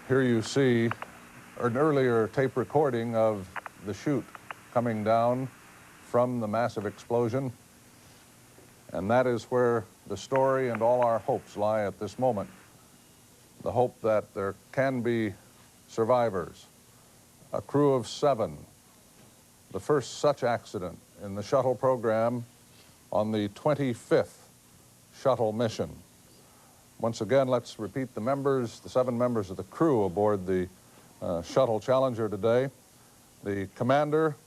Here you see an earlier tape recording of the chute coming down from the massive explosion. And that is where the story and all our hopes lie at this moment. The hope that there can be survivors. A crew of 7, the first such accident in the shuttle program on the 25th shuttle mission. Once again, let's repeat the members, the 7 members of the crew aboard the shuttle Challenger today. The commander,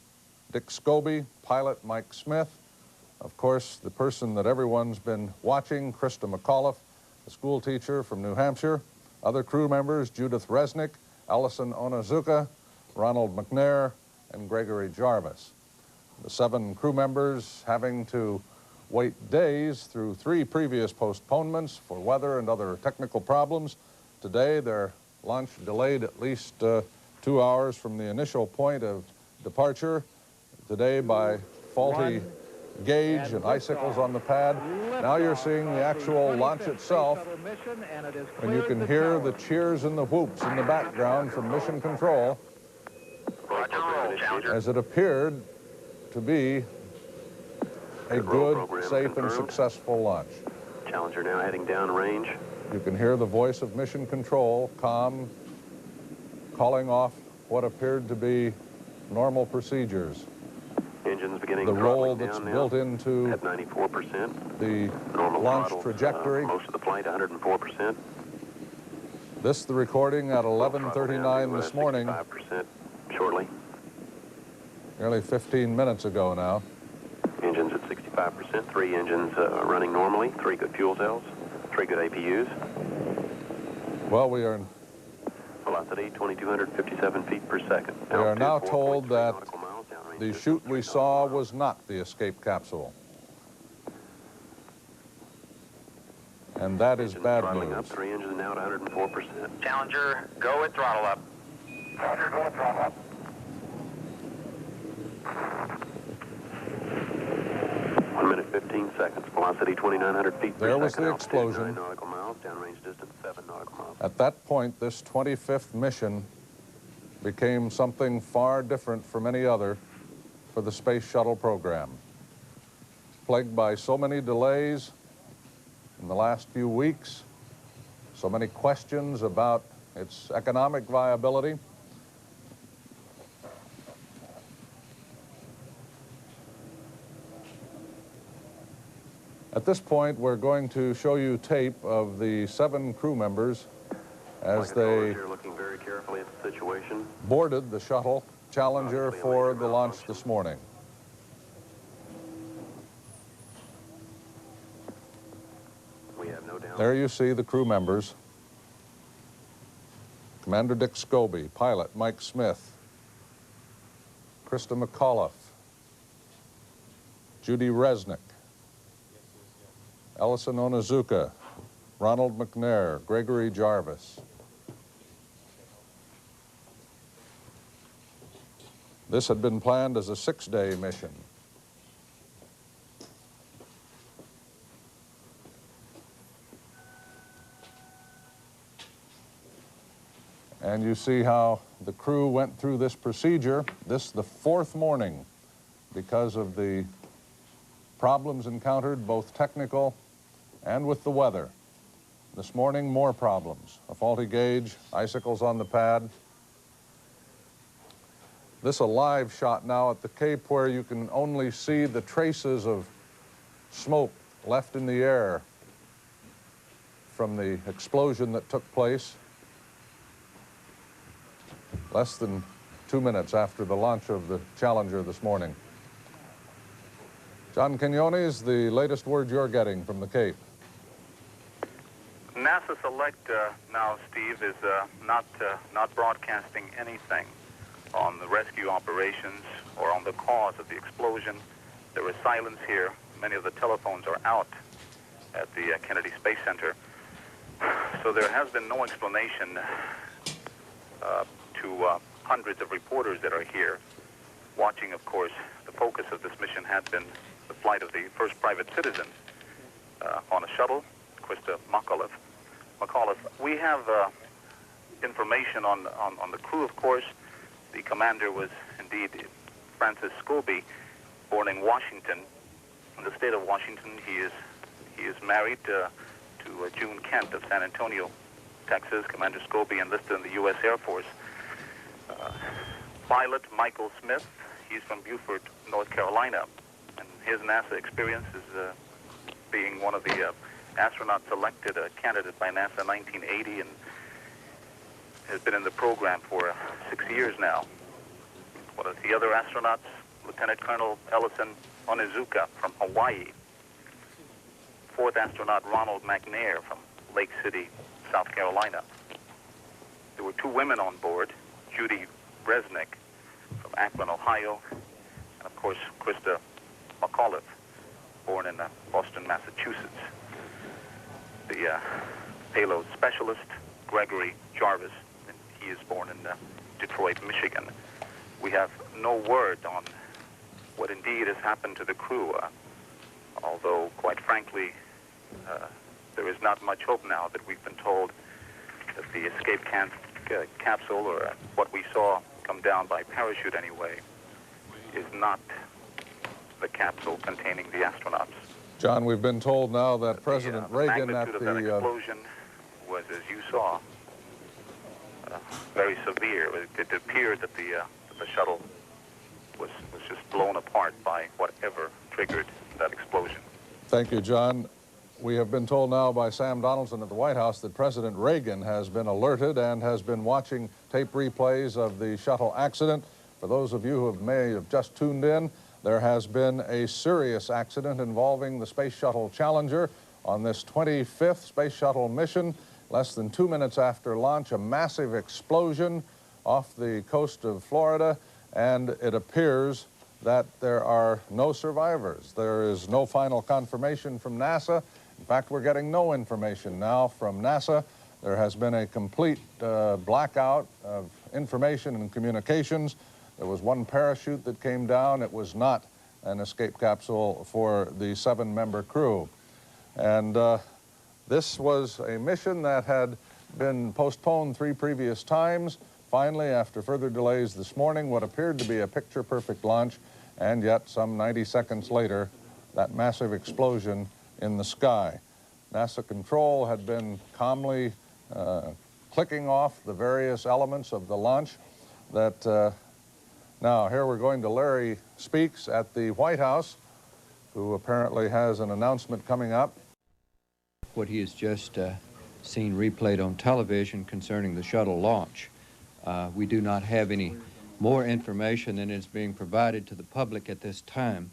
Dick Scobie, pilot Mike Smith, of course, the person that everyone's been watching, Christa McAuliffe, a school teacher from New Hampshire. Other crew members, Judith Resnick, Allison Onizuka, Ronald McNair, and Gregory Jarvis. The 7 crew members having to wait days through 3 previous postponements for weather and other technical problems. Today, their launch delayed at least 2 hours from the initial point of departure. Today, by faulty gauge and icicles on the pad. Now you're seeing the actual launch itself, and you can hear the cheers and the whoops in the background from Mission Control as it appeared to be a good, safe, and successful launch. Challenger now heading down range. You can hear the voice of Mission Control, calm, calling off what appeared to be normal procedures. Engines beginning the role that's built into at 94%. The normal launch throttle, trajectory. Most of the flight, 104%. This the recording at 11:39 this morning. 65% shortly. Nearly 15 minutes ago now. Engines at 65%. 3 engines running normally. 3 good fuel cells. 3 good APUs. Well, we are. Velocity 2,257 feet per second. We are now told that the chute we saw was not the escape capsule. And that is bad news. Up, 3 engines now at 104%. Challenger, go with throttle up. Challenger, go with throttle up. 1 minute, 15 seconds. Velocity 2,900 feet per second. There was the explosion. 9 nautical miles. Downrange distance 7 nautical miles. At that point, this 25th mission became something far different from any other for the Space Shuttle program. Plagued by so many delays in the last few weeks, so many questions about its economic viability. At this point, we're going to show you tape of the 7 crew members as they looking very carefully at the situation. Boarded the shuttle Challenger for the launch this morning. We have no doubt. There you see the crew members. Commander Dick Scobie, pilot Mike Smith, Christa McAuliffe, Judy Resnick, Allison Onizuka, Ronald McNair, Gregory Jarvis. This had been planned as a 6-day mission. And you see how the crew went through this procedure. This the 4th morning because of the problems encountered, both technical and with the weather. This morning, more problems. A faulty gauge, icicles on the pad. This a live shot now at the Cape where you can only see the traces of smoke left in the air from the explosion that took place less than 2 minutes after the launch of the Challenger this morning. John Quinones, the latest word you're getting from the Cape. NASA Select now, Steve, is not broadcasting anything on the rescue operations or on the cause of the explosion. There is silence here. Many of the telephones are out at the Kennedy Space Center. So there has been no explanation to hundreds of reporters that are here watching. Of course, the focus of this mission had been the flight of the first private citizen on a shuttle, Christa McAuliffe. We have information on the crew, of course. The commander was indeed Francis Scobie, born in Washington, in the state of Washington. He is married to June Kent of San Antonio, Texas. Commander Scobie enlisted in the U.S. Air Force. Pilot Michael Smith, he's from Beaufort, North Carolina, and his NASA experience is being one of the astronauts selected, a candidate by NASA in 1980, and has been in the program for 6 years now. One of the other astronauts, Lieutenant Colonel Ellison Onizuka from Hawaii. Fourth astronaut Ronald McNair from Lake City, South Carolina. There were 2 women on board, Judy Resnick from Akron, Ohio, and of course Christa McAuliffe, born in Boston, Massachusetts. The payload specialist, Gregory Jarvis, and he is born in Detroit, Michigan. We have no word on what indeed has happened to the crew, although, quite frankly, there is not much hope now that we've been told that the escape capsule, or what we saw come down by parachute anyway, is not the capsule containing the astronauts. John, we've been told now that President Reagan at the magnitude of that explosion was, as you saw, very severe. It appeared that the shuttle was just blown apart by whatever triggered that explosion. Thank you, John. We have been told now by Sam Donaldson at the White House that President Reagan has been alerted and has been watching tape replays of the shuttle accident. For those of you who may have just tuned in, there has been a serious accident involving the Space Shuttle Challenger on this 25th Space Shuttle mission. Less than 2 minutes after launch, a massive explosion off the coast of Florida, and it appears that there are no survivors. There is no final confirmation from NASA. In fact, we're getting no information now from NASA. There has been a complete blackout of information and communications. There was one parachute that came down. It was not an escape capsule for the 7-member crew. And this was a mission that had been postponed 3 previous times. Finally, after further delays this morning, what appeared to be a picture-perfect launch, and yet some 90 seconds later, that massive explosion in the sky. NASA control had been calmly clicking off the various elements of the launch that now here we're going to Larry Speaks at the White House, who apparently has an announcement coming up. What he has just seen replayed on television concerning the shuttle launch. We do not have any more information than is being provided to the public at this time.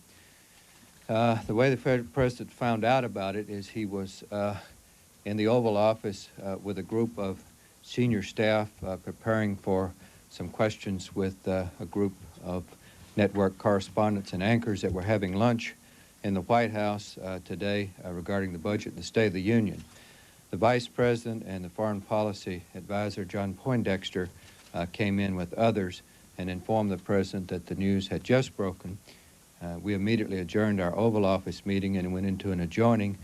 The way the President found out about it is he was in the Oval Office with a group of senior staff preparing for some questions with a group of network correspondents and anchors that were having lunch in the White House today regarding the budget and the State of the Union. The Vice President and the Foreign Policy Advisor, John Poindexter, came in with others and informed the President that the news had just broken. We immediately adjourned our Oval Office meeting and went into an adjoining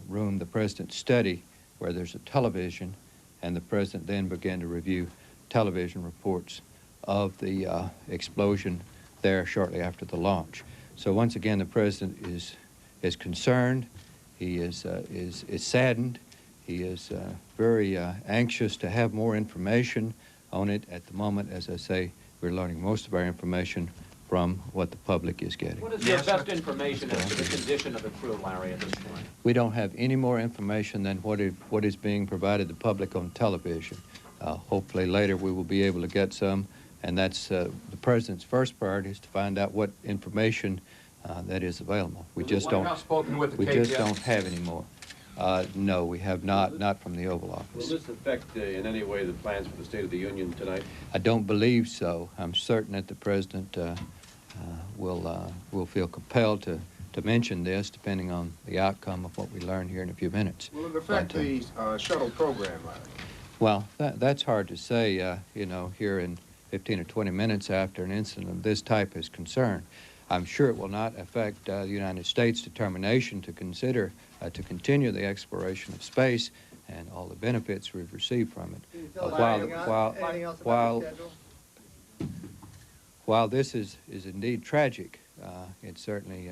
room, the President's study, where there's a television, and the President then began to review television reports of the explosion there shortly after the launch. So once again, the President is concerned, he is saddened, he is very anxious to have more information on it. At the moment, as I say, we're learning most of our information from what the public is getting. What is your best information as to the condition of the crew, Larry, at this point? We don't have any more information than what is being provided to the public on television. Hopefully later we will be able to get some, and that's the President's first priority, is to find out what information that is available. We just don't have any more. No, we have not from the Oval Office. Will this affect in any way the plans for the State of the Union tonight? I don't believe so. I'm certain that the President will feel compelled to mention this, depending on the outcome of what we learn here in a few minutes. Will it affect the shuttle program, Larry? Well, that's hard to say, you know, here in 15 or 20 minutes after an incident of this type is concerned. I'm sure it will not affect the United States' determination to consider to continue the exploration of space and all the benefits we've received from it. Can you tell us anything else about the schedule? While this is indeed tragic, it certainly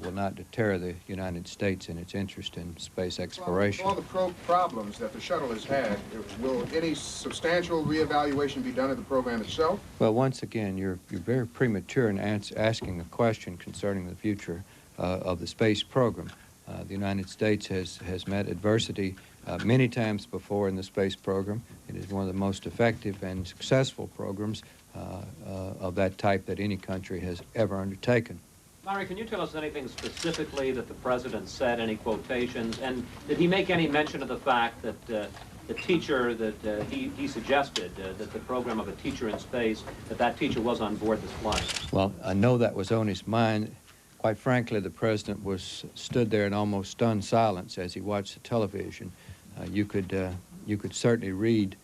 will not deter the United States in its interest in space exploration. All the problems that the shuttle has had, will any substantial reevaluation be done of the program itself? Well, once again, you're very premature in asking a question concerning the future of the space program. The United States has met adversity many times before in the space program. It is one of the most effective and successful programs of that type that any country has ever undertaken. Larry, can you tell us anything specifically that the President said, any quotations, and did he make any mention of the fact that the teacher that he suggested, that the program of a teacher in space, that teacher was on board this flight? Well, I know that was on his mind. Quite frankly, the President stood there in almost stunned silence as he watched the television. You could certainly read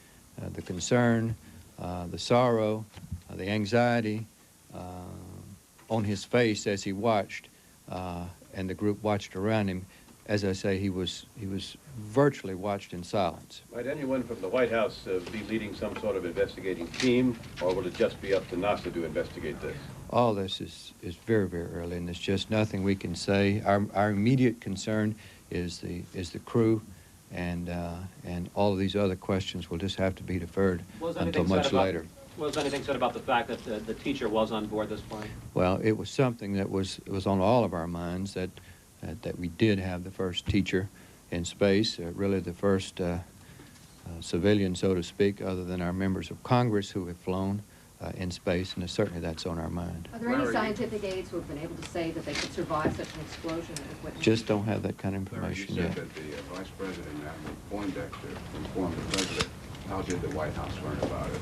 the concern, the sorrow, the anxiety on his face as he watched, and the group watched around him. As I say, he was virtually watched in silence. Might anyone from the White House be leading some sort of investigating team, or will it just be up to NASA to investigate this? All this is very, very early, and there's just nothing we can say. Our immediate concern is the crew, and all of these other questions will just have to be deferred until much later. Was anything said about the fact that the teacher was on board this plane? Well, it was something that was on all of our minds, that we did have the first teacher in space, really the first civilian, so to speak, other than our members of Congress who have flown in space, and certainly that's on our mind. Are there any scientific aides who have been able to say that they could survive such an explosion? Just don't have that kind of information yet. You said that the Vice President Poindexter informed the President. How did the White House learn about it?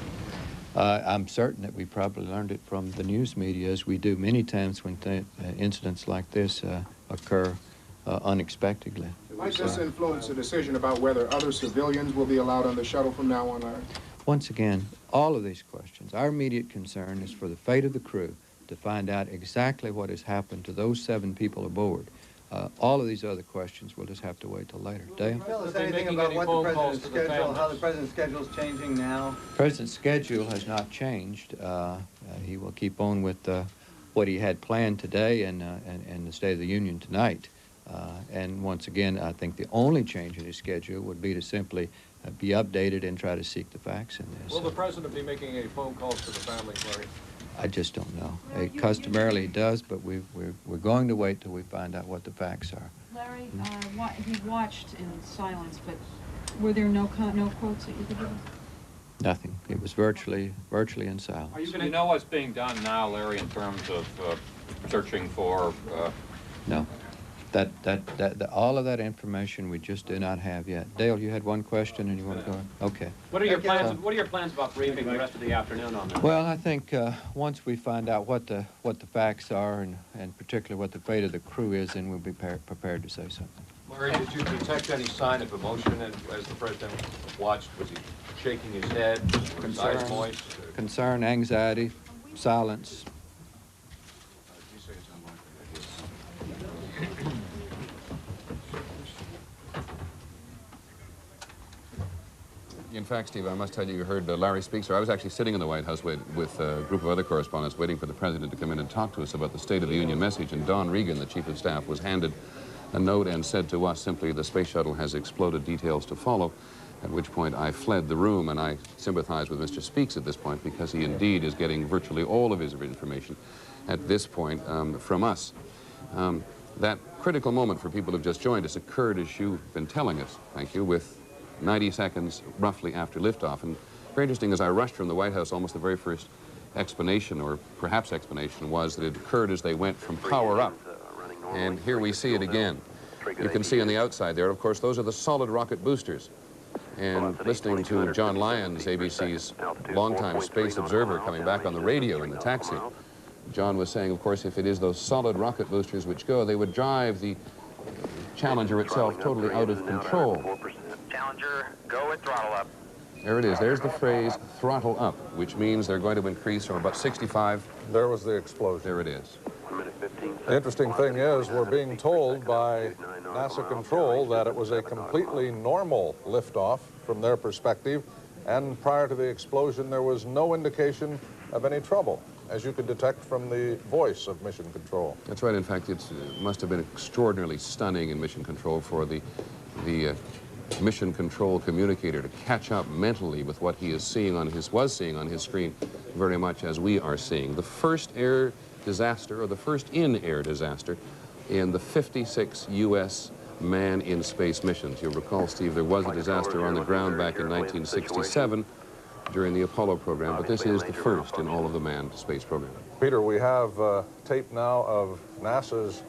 I'm certain that we probably learned it from the news media, as we do many times when incidents like this occur unexpectedly. Might this influence the decision about whether other civilians will be allowed on the shuttle from now on, Larry? Once again, all of these questions, our immediate concern is for the fate of the crew, to find out exactly what has happened to those 7 people aboard. All of these other questions we'll just have to wait till later. Dale? Tell us anything about what the President's schedule, how the President's schedule is changing now? The President's schedule has not changed. He will keep on with what he had planned today and the State of the Union tonight. And once again, I think the only change in his schedule would be to simply be updated and try to seek the facts in this. Will the President be making any phone calls to the family, Larry? I just don't know. Customarily he does, but we're going to wait till we find out what the facts are. Larry, he watched in silence, but were there no quotes that you could give us? Nothing. It was virtually in silence. You know what's being done now, Larry, in terms of searching for... No. All of that information we just do not have yet. Dale, you had one question and you want to go on? Okay. What are your plans? What are your plans about briefing the rest of the afternoon on that? Well, I think once we find out what the facts are and particularly what the fate of the crew is, then we'll be prepared to say something. Larry, did you detect any sign of emotion as the President watched? Was he shaking his head? His eyes moist? Concern, anxiety, silence. In fact, Steve, I must tell you, you heard Larry speak, sir. I was actually sitting in the White House with a group of other correspondents waiting for the President to come in and talk to us about the State of the Union message, and Don Regan, the Chief of Staff, was handed a note and said to us simply, the space shuttle has exploded, details to follow, at which point I fled the room, and I sympathize with Mr. Speaks at this point because he indeed is getting virtually all of his information at this point from us. That critical moment for people who have just joined us occurred, as you've been telling us, thank you, with 90 seconds roughly after liftoff. And very interesting, as I rushed from the White House, almost the very first explanation, or perhaps explanation, was that it occurred as they went from power up. And here we see it again. You can see on the outside there, of course, those are the solid rocket boosters. And listening to John Lyons, ABC's longtime space observer, coming back on the radio in the taxi, John was saying, of course, if it is those solid rocket boosters which go, they would drive the Challenger itself totally out of control. Challenger, go at throttle up. There it is. There's the phrase, throttle up, which means they're going to increase from about 65. There was the explosion. There it is. The interesting thing is we're being told by NASA control that it was a completely normal liftoff from their perspective, and prior to the explosion there was no indication of any trouble, as you could detect from the voice of Mission Control. That's right. In fact, it must have been extraordinarily stunning in Mission Control for the Mission Control communicator to catch up mentally with what he was seeing on his screen, very much as we are seeing. The first air disaster, or the first in-air disaster, in the 56 U.S. man-in-space missions. You'll recall, Steve, there was a disaster on the ground back in 1967 during the Apollo program, but this is the first in all of the manned space program. Peter, we have tape now of NASA's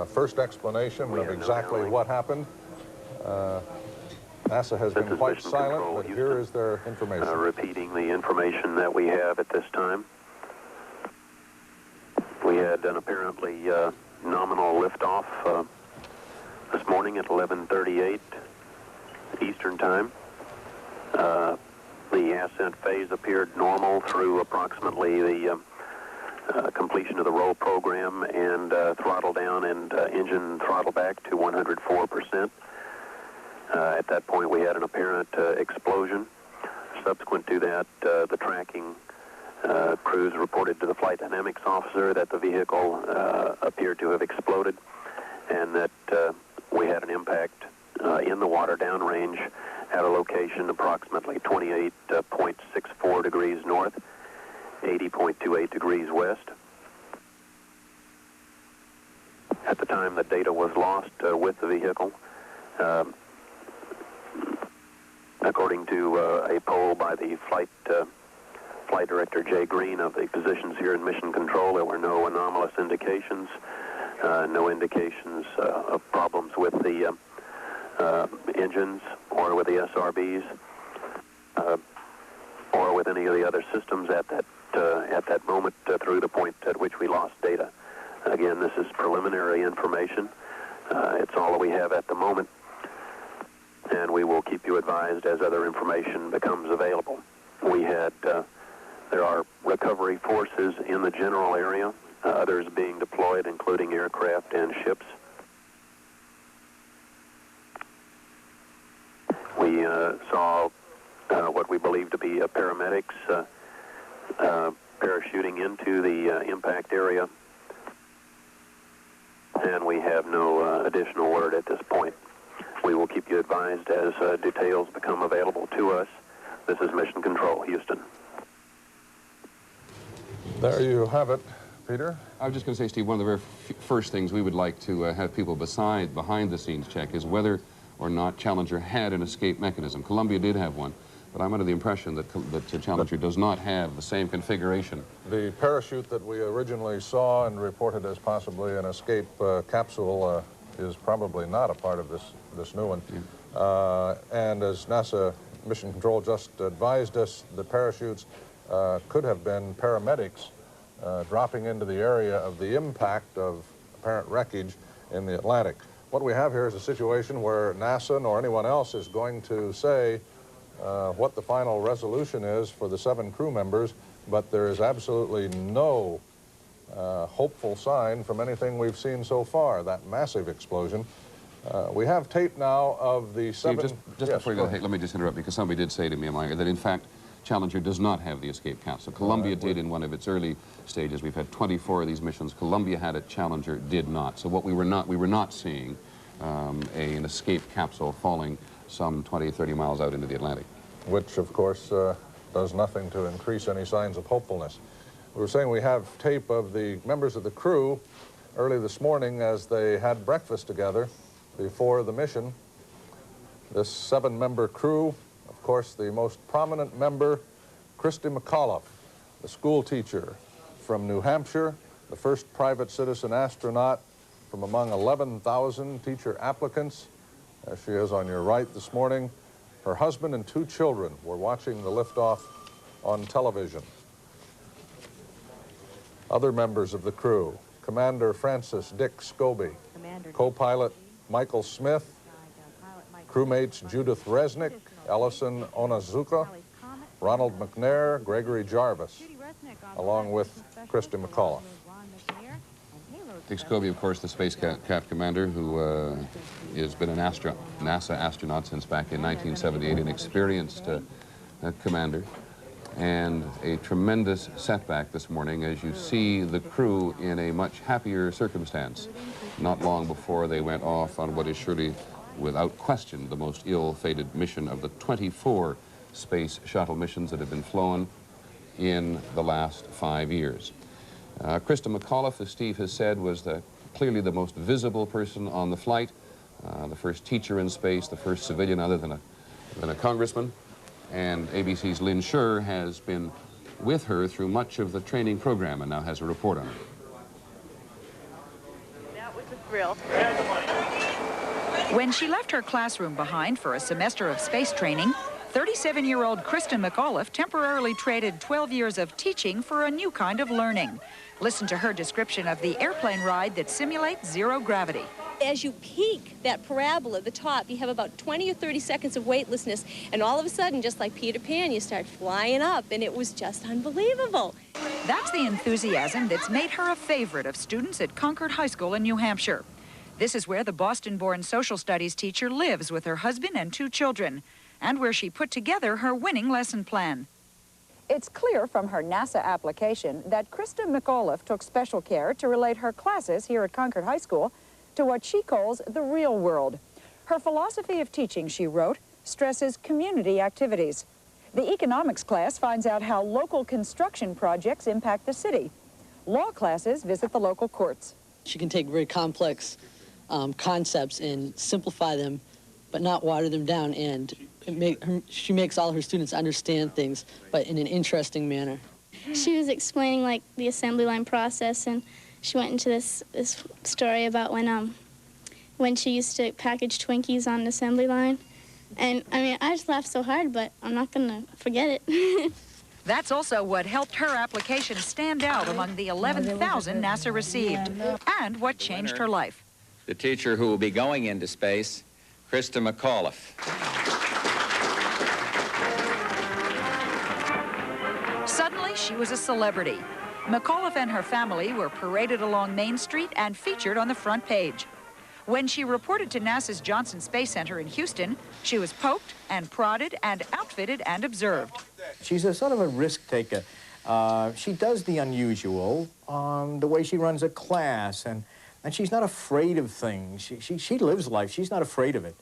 first explanation of exactly what happened. NASA has been quite silent, but here is their information. Repeating the information that we have at this time. We had an apparently nominal liftoff this morning at 11:38 Eastern Time. The ascent phase appeared normal through approximately the completion of the roll program and throttle down and engine throttle back to 104%. At that point, we had an apparent explosion. Subsequent to that, the tracking crews reported to the flight dynamics officer that the vehicle appeared to have exploded, and that we had an impact in the water downrange at a location approximately 28.64 degrees north, 80.28 degrees west. At the time the data was lost with the vehicle, according to a poll by the flight director, Jay Green, of the positions here in Mission Control, there were no anomalous indications, no indications of problems with the engines or with the SRBs or with any of the other systems at that moment through the point at which we lost data. Again, this is preliminary information. It's all that we have at the moment, and we will keep you advised as other information becomes available. There are recovery forces in the general area, others being deployed, including aircraft and ships. We saw what we believe to be paramedics parachuting into the impact area, and we have no additional word at this point. We will keep you advised as details become available to us. This is Mission Control, Houston. There you have it, Peter. I was just going to say, Steve, one of the very first things we would like to have people behind the scenes check is whether or not Challenger had an escape mechanism. Columbia did have one, but I'm under the impression that Challenger does not have the same configuration. The parachute that we originally saw and reported as possibly an escape capsule is probably not a part of this new one. Yeah. And as NASA Mission Control just advised us, the parachutes could have been paramedics dropping into the area of the impact of apparent wreckage in the Atlantic. What we have here is a situation where NASA nor anyone else is going to say what the final resolution is for the 7 crew members, but there is absolutely no hopeful sign from anything we've seen so far, that massive explosion. We have tape now of the 7... Steve, just yes, before you go, hey, let me just interrupt, because somebody did say to me a moment ago that, in fact, Challenger does not have the escape capsule. Columbia did in one of its early stages. We've had 24 of these missions. Columbia had it, Challenger did not. So what we were not seeing an escape capsule falling some 20, 30 miles out into the Atlantic. Which, of course, does nothing to increase any signs of hopefulness. We were saying we have tape of the members of the crew early this morning as they had breakfast together before the mission. This 7-member crew, of course, the most prominent member, Christa McAuliffe, the school teacher from New Hampshire, the first private citizen astronaut from among 11,000 teacher applicants. As she is on your right this morning, her husband and 2 children were watching the liftoff on television. Other members of the crew, Commander Francis Dick Scobie, co-pilot Michael Smith, crewmates Judith Resnick, Ellison Onazuka, Ronald McNair, Gregory Jarvis, along with Christa McAuliffe. Dick Scobie, of course, the Space Cat commander, who has been an NASA astronaut since back in 1978, an experienced commander. And a tremendous setback this morning as you see the crew in a much happier circumstance, not long before they went off on what is surely, without question, the most ill-fated mission of the 24 space shuttle missions that have been flown in the last 5 years. Christa McAuliffe, as Steve has said, was clearly the most visible person on the flight, the first teacher in space, the first civilian other than a congressman. And ABC's Lynn Scher has been with her through much of the training program and now has a report on it. That was a thrill. When she left her classroom behind for a semester of space training, 37-year-old Christa McAuliffe temporarily traded 12 years of teaching for a new kind of learning. Listen to her description of the airplane ride that simulates zero gravity. As you peak that parabola at the top, you have about 20 or 30 seconds of weightlessness, and all of a sudden, just like Peter Pan, you start flying up, and it was just unbelievable. That's the enthusiasm that's made her a favorite of students at Concord High School in New Hampshire. This is where the Boston-born social studies teacher lives with her husband and 2 children, and where she put together her winning lesson plan. It's clear from her NASA application that Christa McAuliffe took special care to relate her classes here at Concord High School to what she calls the real world. Her philosophy of teaching, she wrote, stresses community activities. The economics class finds out how local construction projects impact the city. Law classes visit the local courts. She can take very complex concepts and simplify them, but not water them down, and she makes all her students understand things, but in an interesting manner. She was explaining like the assembly line process, and she went into this story about when she used to package Twinkies on an assembly line. And I mean, I just laughed so hard, but I'm not gonna forget it. That's also what helped her application stand out among the 11,000 NASA received, and what changed her life. The teacher who will be going into space, Christa McAuliffe. Suddenly, she was a celebrity. McAuliffe and her family were paraded along Main Street and featured on the front page. When she reported to NASA's Johnson Space Center in Houston, she was poked and prodded and outfitted and observed. She's a sort of a risk taker. She does the unusual, the way she runs a class, and she's not afraid of things. She lives life. She's not afraid of it.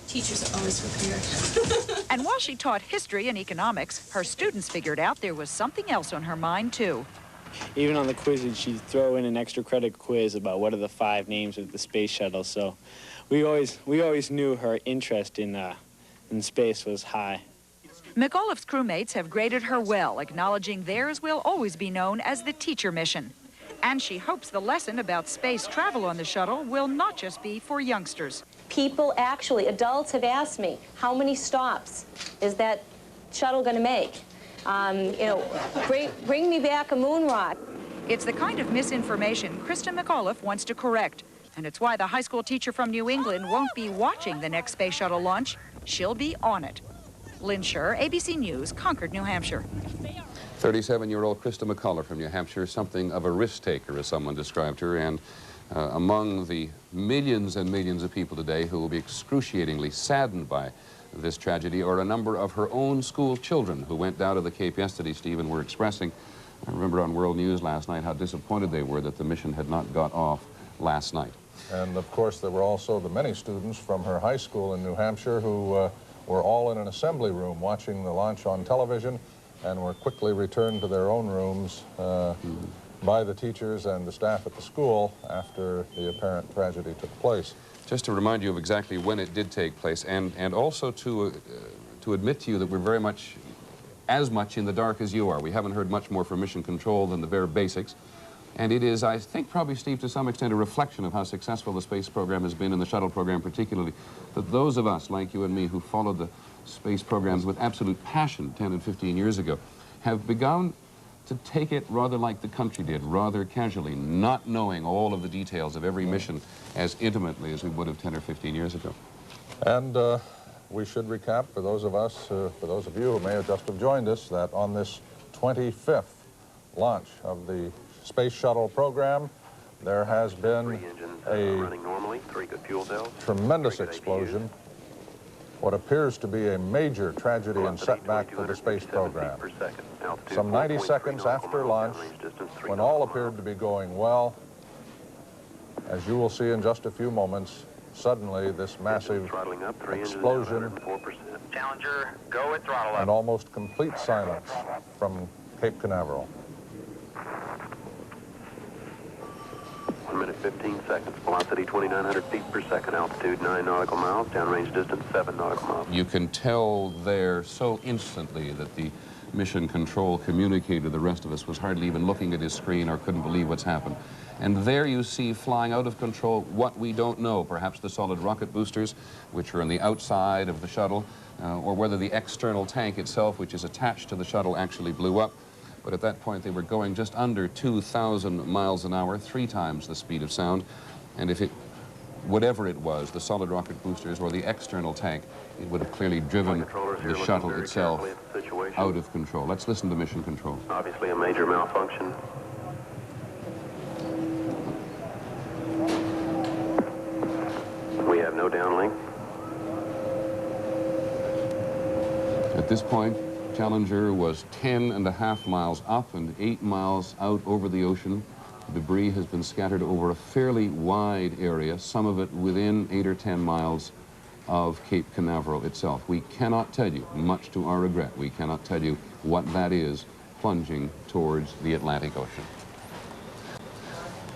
Teachers are always prepared. And while she taught history and economics, her students figured out there was something else on her mind, too. Even on the quizzes, she'd throw in an extra credit quiz about what are the 5 names of the space shuttle. So we always knew her interest in space was high. McAuliffe's crewmates have graded her well, acknowledging theirs will always be known as the teacher mission. And she hopes the lesson about space travel on the shuttle will not just be for youngsters. People actually, adults have asked me, how many stops is that shuttle going to make? Bring me back a moon rock. It's the kind of misinformation Christa McAuliffe wants to correct. And it's why the high school teacher from New England won't be watching the next space shuttle launch. She'll be on it. Lynn Scher, ABC News, Concord, New Hampshire. 37-year-old Christa McAuliffe from New Hampshire, something of a risk taker, as someone described her, and among the millions and millions of people today who will be excruciatingly saddened by this tragedy are a number of her own school children who went down to the Cape yesterday, Steve, and were expressing, I remember on World News last night, how disappointed they were that the mission had not got off last night. And of course there were also the many students from her high school in New Hampshire who were all in an assembly room watching the launch on television and were quickly returned to their own rooms by the teachers and the staff at the school after the apparent tragedy took place. Just to remind you of exactly when it did take place, and also to admit to you that we're very much, as much in the dark as you are. We haven't heard much more from Mission Control than the bare basics. And it is, I think, probably, Steve, to some extent, a reflection of how successful the space program has been, and the shuttle program particularly, that those of us, like you and me, who followed the space programs with absolute passion 10 and 15 years ago, have begun to take it rather like the country did, rather casually, not knowing all of the details of every mission as intimately as we would have 10 or 15 years ago. And we should recap for those of us, for those of you who may have just have joined us, that on this 25th launch of the Space Shuttle program, there has been running normally, 3 good fuel cells. tremendous explosion, what appears to be a major tragedy and setback for the space program. Some 90 seconds after launch, when all appeared to be going well, as you will see in just a few moments, suddenly this massive explosion Challenger, go at throttle up. and almost complete silence from Cape Canaveral. 1 minute 15 seconds. Velocity 2,900 feet per second. Altitude 9 nautical miles. Downrange distance 7 nautical miles. You can tell there so instantly that the mission control communicator to the rest of us was hardly even looking at his screen or couldn't believe what's happened. And there you see flying out of control what we don't know, perhaps the solid rocket boosters, which are on the outside of the shuttle, or whether the external tank itself, which is attached to the shuttle, actually blew up. But at that point, they were going just under 2,000 miles an hour, 3 times the speed of sound. And if it, whatever it was, the solid rocket boosters or the external tank, it would have clearly driven the shuttle itself out of control. Let's listen to mission control. Obviously a major malfunction. We have no downlink. At this point, Challenger was 10.5 miles up and 8 miles out over the ocean. Debris has been scattered over a fairly wide area, some of it within 8 or 10 miles of Cape Canaveral itself. We cannot tell you, much to our regret, we cannot tell you what that is plunging towards the Atlantic Ocean.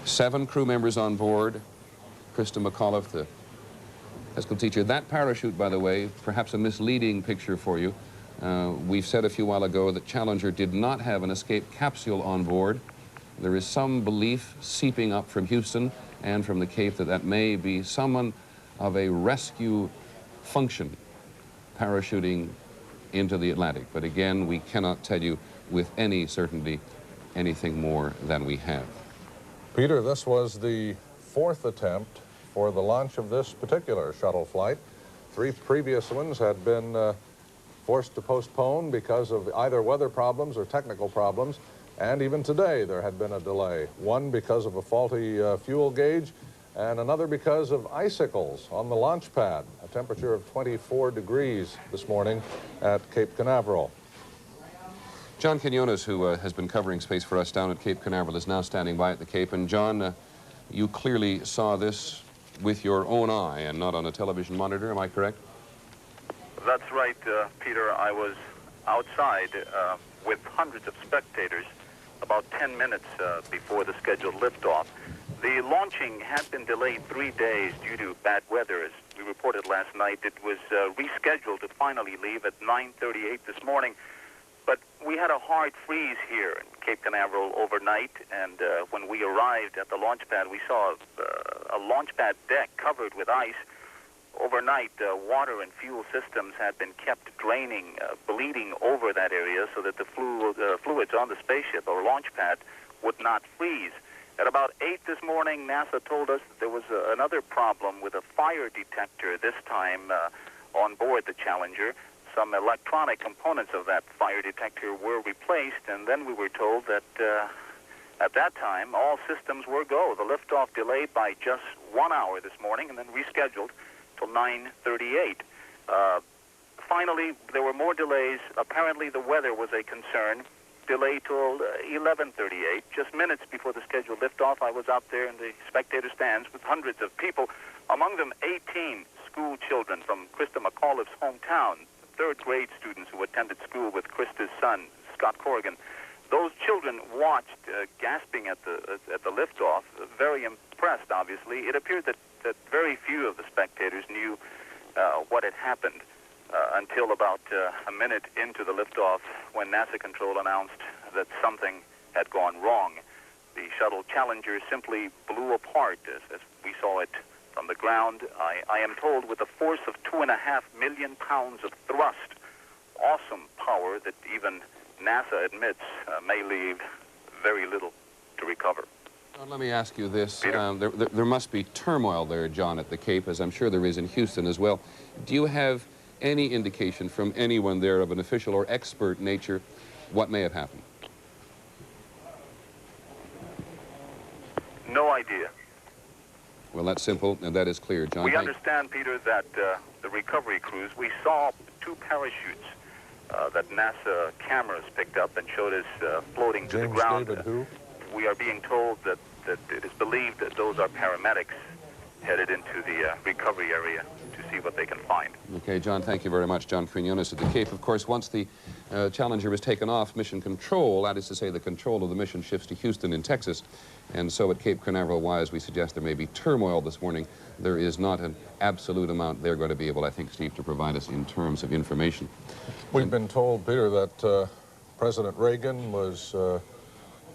7 crew members on board. Christa McAuliffe, the high school teacher. That parachute, by the way, perhaps a misleading picture for you. We've said a few while ago that Challenger did not have an escape capsule on board. There is some belief seeping up from Houston and from the Cape that that may be someone of a rescue function parachuting into the Atlantic. But again, we cannot tell you with any certainty anything more than we have. Peter, this was the 4th attempt for the launch of this particular shuttle flight. 3 previous ones had been forced to postpone because of either weather problems or technical problems, and even today there had been a delay. One because of a faulty fuel gauge, and another because of icicles on the launch pad, a temperature of 24 degrees this morning at Cape Canaveral. John Quinones, who has been covering space for us down at Cape Canaveral, is now standing by at the Cape. And John, you clearly saw this with your own eye and not on a television monitor, am I correct? That's right, Peter. I was outside with hundreds of spectators about 10 minutes before the scheduled liftoff. The launching had been delayed 3 days due to bad weather. As we reported last night, it was rescheduled to finally leave at 9:38 this morning. But we had a hard freeze here in Cape Canaveral overnight, and when we arrived at the launch pad, we saw a launch pad deck covered with ice. Overnight, water and fuel systems had been kept draining, bleeding over that area so that the fluids on the spaceship or launch pad would not freeze. At about 8 this morning, NASA told us that there was another problem with a fire detector, this time on board the Challenger. Some electronic components of that fire detector were replaced, and then we were told that at that time, all systems were go. The liftoff delayed by just 1 hour this morning and then rescheduled till 9:38. Finally, there were more delays. Apparently, the weather was a concern. Delayed till 11:38. Just minutes before the scheduled liftoff, I was out there in the spectator stands with hundreds of people, among them 18 school children from Christa McAuliffe's hometown, 3rd grade students who attended school with Christa's son, Scott Corrigan. Those children watched, gasping at the liftoff, very impressed, obviously. It appeared that very few of the spectators knew what had happened until about a minute into the liftoff when NASA control announced that something had gone wrong. The shuttle Challenger simply blew apart as we saw it from the ground. I am told with a force of 2.5 million pounds of thrust. Awesome power that even NASA admits may leave very little to recover. Let me ask you this. There must be turmoil there, John, at the Cape, as I'm sure there is in Houston as well. Do you have any indication from anyone there of an official or expert nature what may have happened? No idea. Well, that's simple, and that is clear. John, We understand, Peter, that the recovery crews, we saw 2 parachutes that NASA cameras picked up and showed us floating to the ground. David who? We are being told that it is believed that those are paramedics headed into the recovery area to see what they can find. Okay, John, thank you very much. John Quinones at the Cape. Of course, once the Challenger was taken off mission control, that is to say the control of the mission shifts to Houston in Texas, and so at Cape Canaveral, why, as we suggest, there may be turmoil this morning, there is not an absolute amount they're going to be able, I think, Steve, to provide us in terms of information. We've been told, Peter, that President Reagan was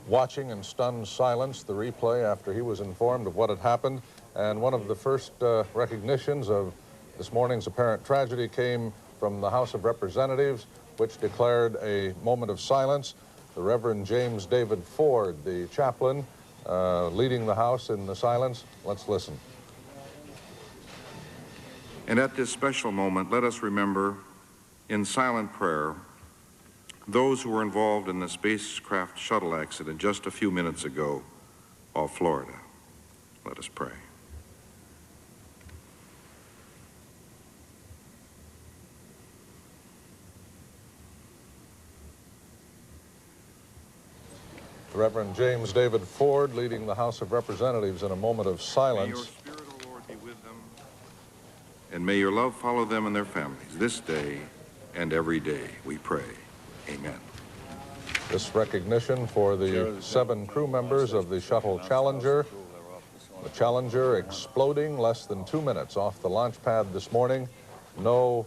watching in stunned silence the replay after he was informed of what had happened, and one of the first recognitions of this morning's apparent tragedy came from the House of Representatives, which declared a moment of silence. The Reverend James David Ford, the chaplain, leading the House in the silence. Let's listen. And at this special moment, let us remember in silent prayer those who were involved in the spacecraft shuttle accident just a few minutes ago off Florida. Let us pray. The Reverend James David Ford leading the House of Representatives in a moment of silence. May your Spirit, O Lord, be with them, and may your love follow them and their families this day and every day, we pray. Amen. This recognition for the 7 crew members of the shuttle Challenger. The Challenger exploding less than 2 minutes off the launch pad this morning. No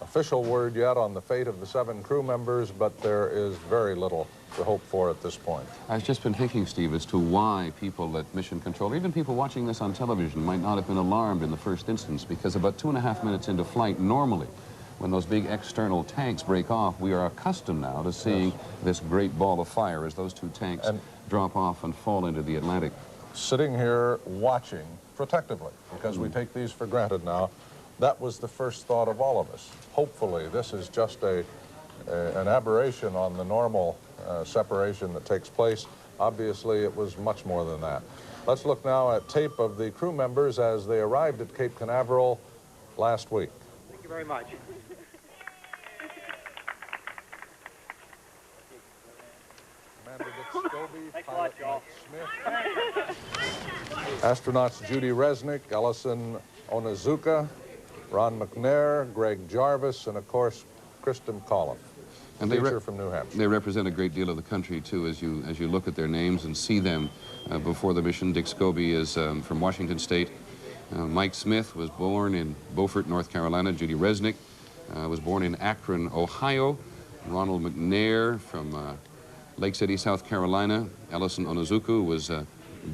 official word yet on the fate of the 7 crew members, but there is very little to hope for at this point. I've just been thinking, Steve, as to why people at Mission Control, or even people watching this on television, might not have been alarmed in the first instance, because about 2.5 minutes into flight, normally, when those big external tanks break off, we are accustomed now to seeing this great ball of fire as those 2 tanks drop off and fall into the Atlantic. Sitting here watching protectively, because we take these for granted now, that was the first thought of all of us. Hopefully, this is just an aberration on the normal separation that takes place. Obviously, it was much more than that. Let's look now at tape of the crew members as they arrived at Cape Canaveral last week. Thank you very much. Thanks a lot, y'all. Astronauts Judy Resnick, Ellison Onizuka, Ron McNair, Greg Jarvis, and of course, Christa McAuliffe, teacher from New Hampshire. They represent a great deal of the country too, as you look at their names and see them before the mission. Dick Scobie is from Washington State. Mike Smith was born in Beaufort, North Carolina. Judy Resnick was born in Akron, Ohio. Ronald McNair from Lake City, South Carolina. Ellison Onizuka was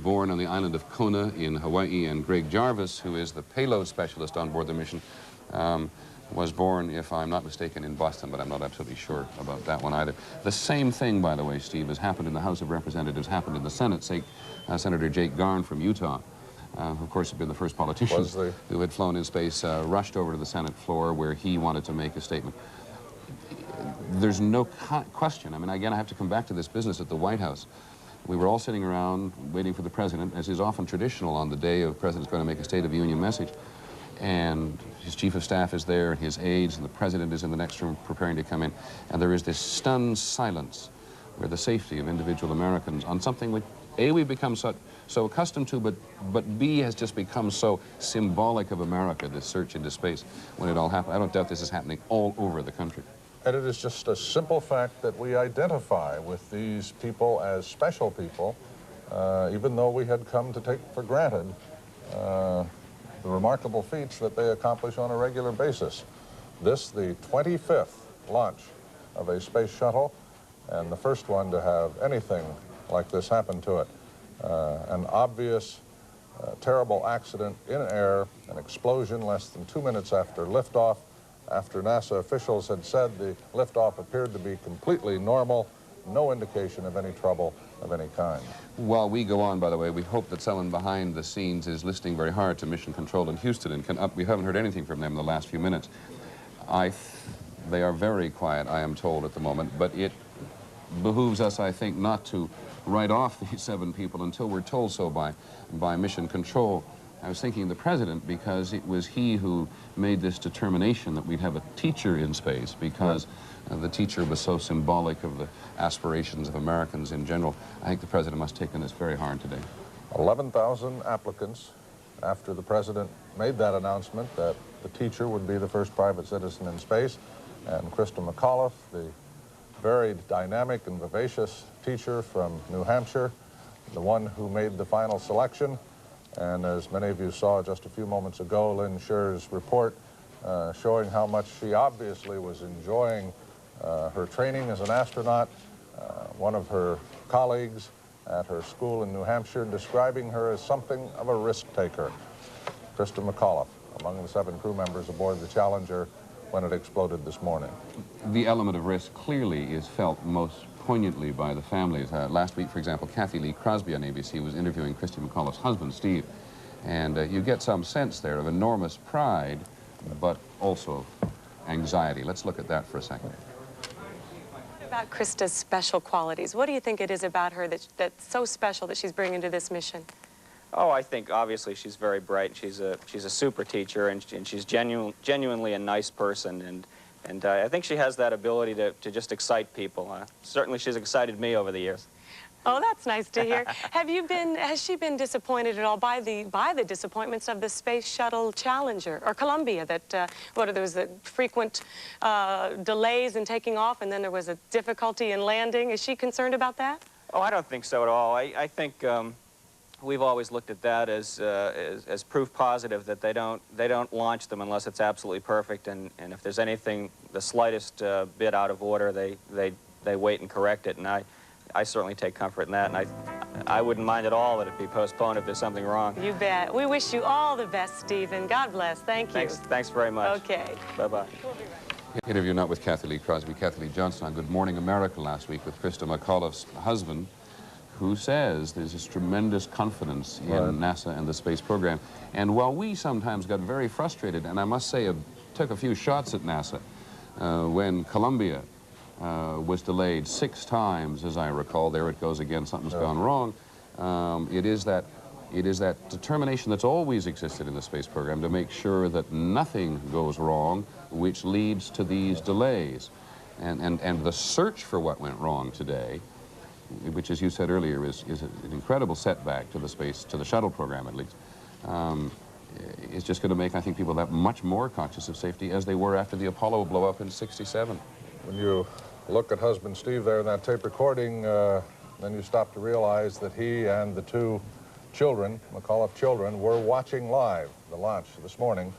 born on the island of Kona in Hawaii, and Greg Jarvis, who is the payload specialist on board the mission, was born, if I'm not mistaken, in Boston, but I'm not absolutely sure about that one either. The same thing, by the way, Steve, has happened in the House of Representatives, happened in the Senate. Senator Jake Garn from Utah, of course, had been the first politician who had flown in space, rushed over to the Senate floor where he wanted to make a statement. There's no question. I mean, again, I have to come back to this business at the White House. We were all sitting around waiting for the president, as is often traditional on the day of the president's going to make a State of the Union message. And his chief of staff is there, and his aides, and the president is in the next room preparing to come in. And there is this stunned silence where the safety of individual Americans on something which, A, we've become so accustomed to, but B, has just become so symbolic of America, this search into space, when it all happened. I don't doubt this is happening all over the country. And it is just a simple fact that we identify with these people as special people, even though we had come to take for granted the remarkable feats that they accomplish on a regular basis. This, the 25th launch of a space shuttle, and the first one to have anything like this happen to it. An obvious, terrible accident in air, an explosion less than 2 minutes after liftoff, after NASA officials had said the liftoff appeared to be completely normal, no indication of any trouble of any kind. While we go on, by the way, we hope that someone behind the scenes is listening very hard to Mission Control in Houston and we haven't heard anything from them in the last few minutes. They are very quiet, I am told, at the moment, but it behooves us, I think, not to write off these 7 people until we're told so by mission control. I was thinking of the president because it was he who made this determination that we'd have a teacher in space because the teacher was so symbolic of the aspirations of Americans in general. I think the president must have taken this very hard today. 11,000 applicants after the president made that announcement that the teacher would be the first private citizen in space. And Christa McAuliffe, the very dynamic and vivacious teacher from New Hampshire, the one who made the final selection. And as many of you saw just a few moments ago, Lynn Scher's report showing how much she obviously was enjoying her training as an astronaut. One of her colleagues at her school in New Hampshire describing her as something of a risk taker. Christa McAuliffe, among the 7 crew members aboard the Challenger when it exploded this morning. The element of risk clearly is felt most poignantly by the families. Last week, for example, Kathy Lee Crosby on ABC was interviewing Christa McAuliffe's husband, Steve, and you get some sense there of enormous pride, but also anxiety. Let's look at that for a second. What about Christa's special qualities? What do you think it is about her that's so special that she's bringing to this mission? Oh, I think obviously she's very bright. She's a super teacher, and she's genuinely a nice person, and I think she has that ability to just excite people. Certainly she's excited me over the years. Oh, that's nice to hear. Has she been disappointed at all by the disappointments of the Space Shuttle Challenger or Columbia? That there was the frequent delays in taking off, and then there was a difficulty in landing. Is she concerned about that? Oh, I don't think so at all. I think we've always looked at that as proof positive that they don't launch them unless it's absolutely perfect, and if there's anything the slightest bit out of order, they wait and correct it, and I certainly take comfort in that, and I wouldn't mind at all that it be postponed if there's something wrong. You bet. We wish you all the best, Stephen. God bless. Thank you. Thanks very much. Okay. Bye-bye. We'll be right back. Interview not with Kathy Lee Crosby, Kathy Lee Johnson on Good Morning America last week with Christa McAuliffe's husband, who says there's this tremendous confidence in NASA and the space program. And while we sometimes got very frustrated, and I must say took a few shots at NASA when Columbia was delayed 6 times, as I recall. There it goes again, something's gone wrong. It is that determination that's always existed in the space program to make sure that nothing goes wrong, which leads to these delays. And the search for what went wrong today, which, as you said earlier, is an incredible setback to the shuttle program at least, is just going to make, I think, people that much more conscious of safety as they were after the Apollo blow-up in '67. When you look at husband Steve there in that tape recording, then you stop to realize that he and the 2 children, McAuliffe children, were watching live the launch this morning.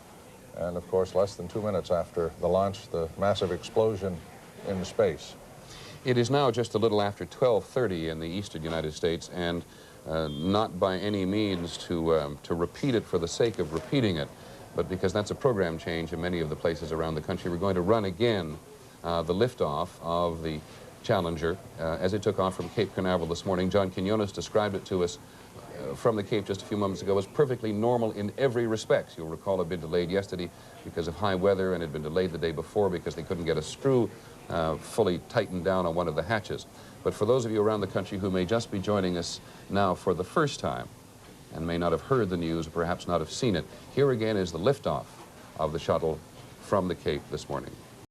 And of course, less than 2 minutes after the launch, the massive explosion in space. It is now just a little after 12:30 in the eastern United States, and not by any means to repeat it for the sake of repeating it, but because that's a program change in many of the places around the country. We're going to run again the liftoff of the Challenger as it took off from Cape Canaveral this morning. John Quinones described it to us from the Cape just a few moments ago as perfectly normal in every respect. You'll recall it had been delayed yesterday because of high weather, and had been delayed the day before because they couldn't get a screw fully tightened down on one of the hatches. But for those of you around the country who may just be joining us now for the first time and may not have heard the news, or perhaps not have seen it, here again is the liftoff of the shuttle from the Cape this morning.